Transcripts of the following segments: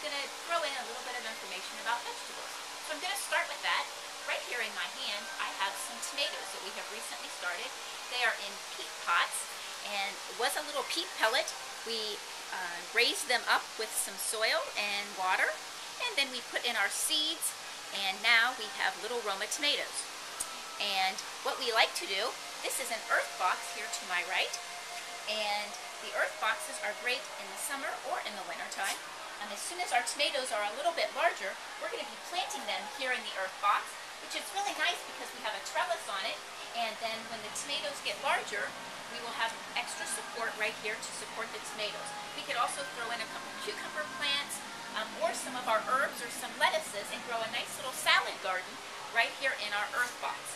going to throw in a little bit of information about vegetables. So I'm going to start with that. Right here in my hand, I have some tomatoes that we have recently started. They are in peat pots, and it was a little peat pellet. We raised them up with some soil and water, and then we put in our seeds, and now we have little Roma tomatoes. And what we like to do, this is an earth box here to my right, and the earth boxes are great in the summer or in the winter time. And as soon as our tomatoes are a little bit larger, we're going to be planting them here in the earth box, which is really nice because we have a trellis on it, and then when the tomatoes get larger, we will have extra support right here to support the tomatoes. We could also throw in a couple cucumber plants or some of our herbs or some lettuces and grow a nice little salad garden right here in our earth box.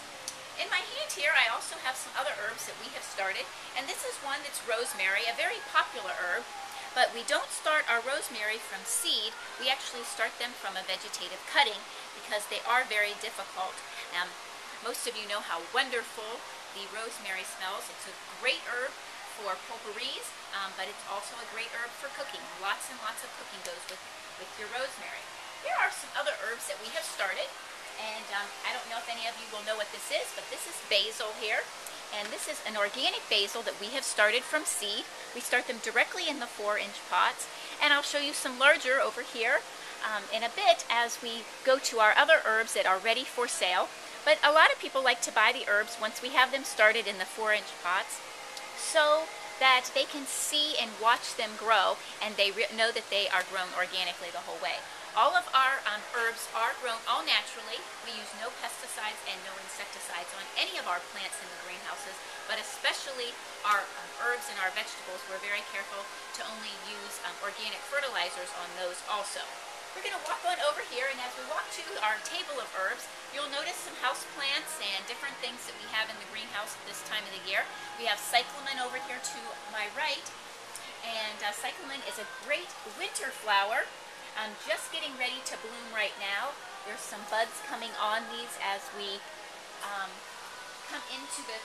In my hand here, I also have some other herbs that we have started, and this is one that's rosemary, a very popular herb. But we don't start our rosemary from seed. We actually start them from a vegetative cutting because they are very difficult. Most of you know how wonderful the rosemary smells. It's a great herb for potpourris, but it's also a great herb for cooking. Lots and lots of cooking goes with your rosemary. Here are some other herbs that we have started, and I don't know if any of you will know what this is, but this is basil here. And this is an organic basil that we have started from seed. We start them directly in the 4-inch pots. And I'll show you some larger over here in a bit as we go to our other herbs that are ready for sale. But a lot of people like to buy the herbs once we have them started in the 4-inch pots so that they can see and watch them grow, and they know that they are grown organically the whole way. All of our herbs are grown all naturally. We use no pesticides and no insecticides on any of our plants in the greenhouses, but especially our herbs and our vegetables, we're very careful to only use organic fertilizers on those also. We're going to walk on over here, and as we walk to our table of herbs, you'll notice some house plants and different things that we have in the greenhouse at this time of the year. We have cyclamen over here to my right, and cyclamen is a great winter flower. Just getting ready to bloom right now. There's some buds coming on these as we come into the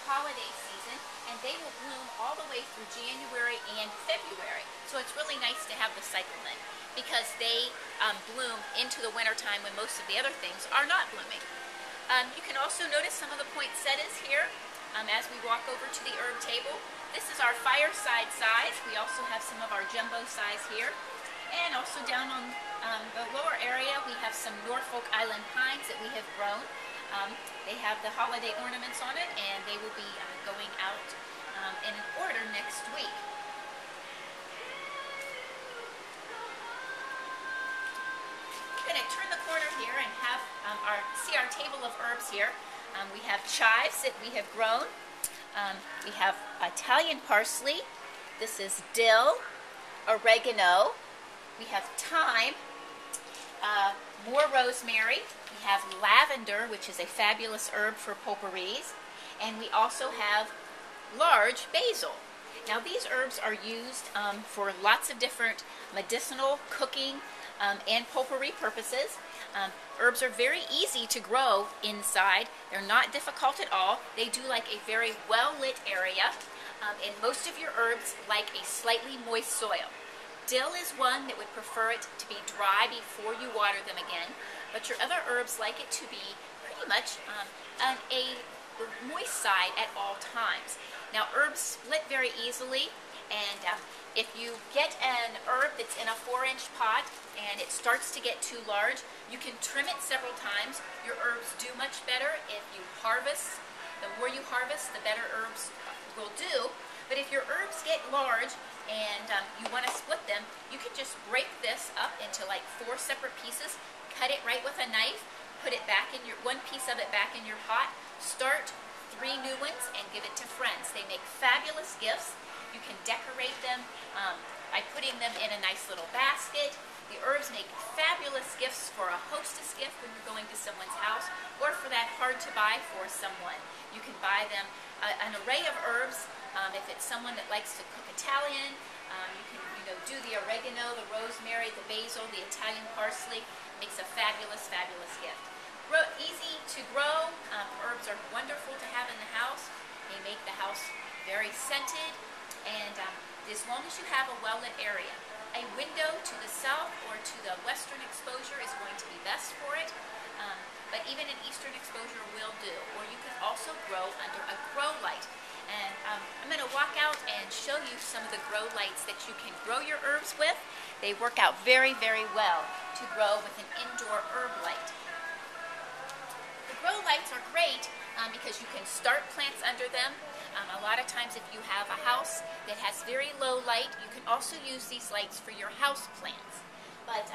holiday season, and they will bloom all the way through January and February. So it's really nice to have the cyclamen because they bloom into the winter time when most of the other things are not blooming. You can also notice some of the poinsettias here as we walk over to the herb table. This is our fireside size. We also have some of our jumbo size here. And also down on the lower area, we have some Norfolk Island pines that we have grown. They have the holiday ornaments on it, and they will be going out in an order next week. I'm going to turn the corner here and have see our table of herbs here. We have chives that we have grown. We have Italian parsley. This is dill, oregano. We have thyme, more rosemary. We have lavender, which is a fabulous herb for potpourris. And we also have large basil. Now these herbs are used for lots of different medicinal, cooking, and potpourri purposes. Herbs are very easy to grow inside. They're not difficult at all. They do like a very well-lit area. And most of your herbs like a slightly moist soil. Dill is one that would prefer it to be dry before you water them again, but your other herbs like it to be pretty much on a moist side at all times. Now herbs split very easily, and if you get an herb that's in a 4-inch pot and it starts to get too large, you can trim it several times. Your herbs do much better if you harvest. The more you harvest, the better herbs will do. But if your herbs get large and you want to split them, you can just break this up into like 4 separate pieces, cut it right with a knife, put it back in your one piece of it back in your pot, start 3 new ones, and give it to friends. They make fabulous gifts. You can decorate them by putting them in a nice little basket. The herbs make fabulous gifts for a hostess gift when you're going to someone's house, or for that hard to buy for someone. You can buy them an array of herbs. If it's someone that likes to cook Italian, you can do the oregano, the rosemary, the basil, the Italian parsley. Makes a fabulous, fabulous gift. Easy to grow. Herbs are wonderful to have in the house. They make the house very scented, and as long as you have a well-lit area. A window to the south or to the western exposure is going to be best for it, but even an eastern exposure will do. Or you can also grow under a grow light. And I'm going to walk out and show you some of the grow lights that you can grow your herbs with. They work out very, very well to grow with an indoor herb light. The grow lights are great because you can start plants under them. A lot of times if you have a house that has very low light, you can also use these lights for your house plants. But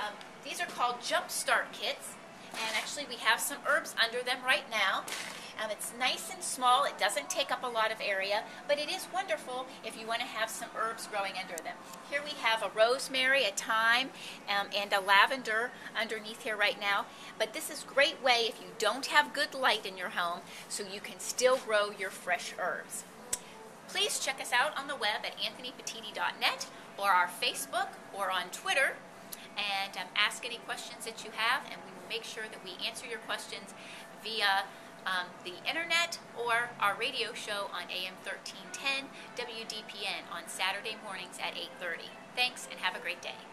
these are called jump start kits, and actually we have some herbs under them right now. It's nice and small, it doesn't take up a lot of area, but it is wonderful if you want to have some herbs growing under them. Here we have a rosemary, a thyme, and a lavender underneath here right now. But this is a great way if you don't have good light in your home, so you can still grow your fresh herbs. Please check us out on the web at anthonypetitti.net or our Facebook or on Twitter, and ask any questions that you have, and we will make sure that we answer your questions via the internet or our radio show on AM 1310 WDPN on Saturday mornings at 8:30. Thanks and have a great day.